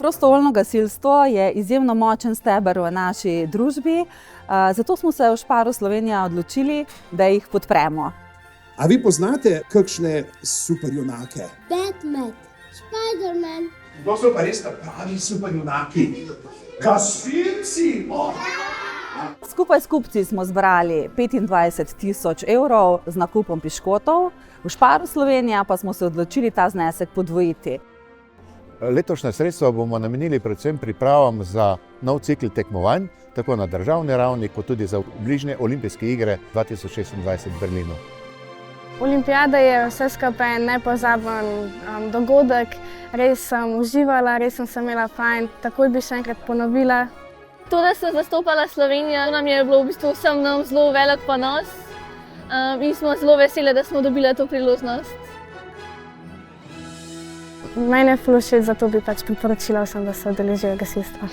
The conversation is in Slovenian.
Prostovoljno gasilstvo je izjemno močen steber v naši družbi, zato smo se v Sparu Slovenija odločili, da jih podpremo. A vi poznate kakšne superjunake? Batman, Spider-Man. To so pa res pravi superjunaki. Gasilci! Skupaj s kupci smo zbrali 25 000 evrov z nakupom piškotov, v Sparu Slovenija pa smo se odločili ta znesek podvojiti. Letošnja sredstva bomo namenili predvsem pripravam za nov cikel tekmovanj, tako na državni ravni, kot tudi za bližnje olimpijske igre 2026 v Berlinu. Olimpijada je vse skupaj nepozaben dogodek. Res sem uživala, res sem se imela fajn, takoj bi še enkrat ponovila. To, da sem zastopala Slovenijo, nam je bilo v bistvu vsem nam zelo velik ponos in smo zelo veseli, da smo dobili to priložnost. Meni je ful všeč, zato bi priporočila vsem, da se udeležijo gasilstva.